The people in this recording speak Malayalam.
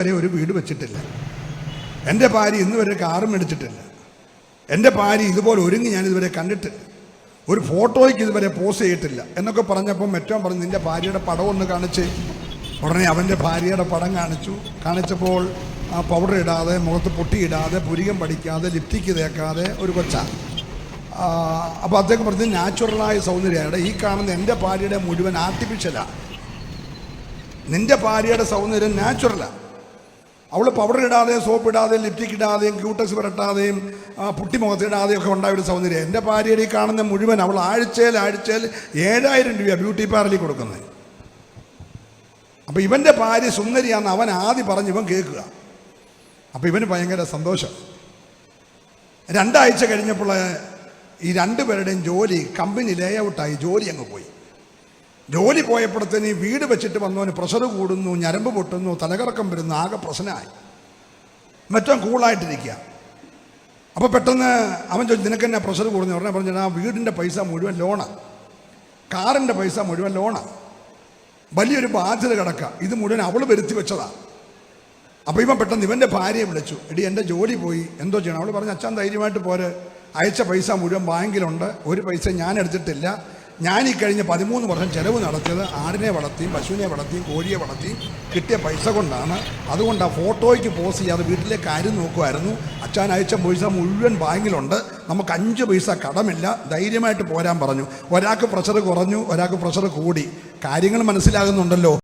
വരെ ഒരു വീട് വെച്ചിട്ടില്ല. എൻ്റെ ഭാര്യ ഇന്ന് വരെ കാറും മേടിച്ചിട്ടില്ല. എൻ്റെ ഭാര്യ ഇതുപോലെ ഒരുങ്ങി ഞാൻ ഇതുവരെ കണ്ടിട്ടില്ല. ഒരു ഫോട്ടോയ്ക്ക് ഇതുവരെ പോസ്റ്റ് ചെയ്തിട്ടില്ല എന്നൊക്കെ പറഞ്ഞപ്പോൾ മറ്റവൻ പറഞ്ഞു, നിൻ്റെ ഭാര്യയുടെ പടം ഒന്ന് കാണിച്ച്. ഉടനെ അവൻ്റെ ഭാര്യയുടെ പടം കാണിച്ചപ്പോൾ പൗഡർ ഇടാതെ, മുഖത്ത് പൊട്ടിയിടാതെ, പുരികം പഠിക്കാതെ, ലിപ്റ്റിക്ക് തേക്കാതെ ഒരു കൊച്ച. അപ്പോൾ അദ്ദേഹം പറഞ്ഞ് നാച്ചുറലായ സൗന്ദര്യമാണ്. ഈ കാണുന്ന എൻ്റെ ഭാര്യയുടെ മുഴുവൻ ആർട്ടിഫിഷ്യലാണ്. നിൻ്റെ ഭാര്യയുടെ സൗന്ദര്യം നാച്ചുറലാണ്. അവൾ പൗഡർ ഇടാതെ, സോപ്പ് ഇടാതെ, ലിപ്റ്റിക് ഇടാതെയും, ക്യൂട്ടക്സ് പുരട്ടാതെയും, പുട്ടി മുഖത്തിടാതെയും ഒക്കെ ഉണ്ടായ ഒരു സൗന്ദര്യം. എൻ്റെ ഭാര്യയുടെ ഈ കാണുന്ന മുഴുവൻ അവൾ ആഴ്ചയിൽ 7,000 രൂപ ബ്യൂട്ടി പാർലറിൽ കൊടുക്കുന്നത്. അപ്പോൾ ഇവൻ്റെ ഭാര്യ സുന്ദരിയാണെന്ന് അവൻ ആദ്യം പറഞ്ഞ് ഇവൻ കേൾക്കുക. അപ്പോൾ ഇവന് ഭയങ്കര സന്തോഷം. 2 ആഴ്ച കഴിഞ്ഞപ്പോൾ ഈ 2 പേരുടെയും ജോലി കമ്പനി ലേ ഔട്ടായി. ജോലി അങ്ങ് പോയി. ജോലി പോയപ്പോഴത്തേന് വീട് വെച്ചിട്ട് വന്നവന് പ്രഷർ കൂടുന്നു, ഞരമ്പ് പൊട്ടുന്നു, തലകറക്കം വരുന്നു, ആകെ പ്രശ്നമായി. മറ്റവൻ കൂളായിട്ടിരിക്കുക. അപ്പോൾ പെട്ടെന്ന് അവൻ ചോദിച്ചു, നിനക്കെന്നാ പ്രഷർ കൂടുന്നു? ഉടനെ പറഞ്ഞാൽ ആ വീടിൻ്റെ പൈസ മുഴുവൻ ലോണാണ്, കാറിൻ്റെ പൈസ മുഴുവൻ ലോണാണ്, വലിയൊരു ബാധ്യത കിടക്കുക, ഇത് മുഴുവൻ അവൾ വരുത്തി വെച്ചതാണ്. അപ്പോൾ ഇവൻ പെട്ടെന്ന് ഇവൻ്റെ ഭാര്യയെ വിളിച്ചു, എടി എൻ്റെ ജോലി പോയി, എന്തോ ചെയ്യണം? അവൾ പറഞ്ഞു, അച്ഛൻ ധൈര്യമായിട്ട് പോരെ, അയച്ച പൈസ മുഴുവൻ ബാങ്കിലുണ്ട്, ഒരു പൈസ ഞാൻ എടുത്തിട്ടില്ല. ഞാൻ ഈ കഴിഞ്ഞ 13 വർഷം ചിലവ് നടത്തിയത് ആടിനെ വളർത്തിയും, പശുവിനെ വളർത്തിയും, കോഴിയെ വളർത്തിയും കിട്ടിയ പൈസ കൊണ്ടാണ്. അതുകൊണ്ട് ആ ഫോട്ടോയ്ക്ക് പോസ്റ്റ് ചെയ്യാതെ വീട്ടിലെ കാര്യം നോക്കുമായിരുന്നു. അച്ഛൻ അയച്ച പൈസ മുഴുവൻ ബാങ്കിലുണ്ട്, നമുക്ക് 5 പൈസ കടമില്ല, ധൈര്യമായിട്ട് പോരാൻ പറഞ്ഞു. ഒരാൾക്ക് പ്രഷർ കുറഞ്ഞു, ഒരാൾക്ക് പ്രഷർ കൂടി. കാര്യങ്ങൾ മനസ്സിലാകുന്നുണ്ടല്ലോ.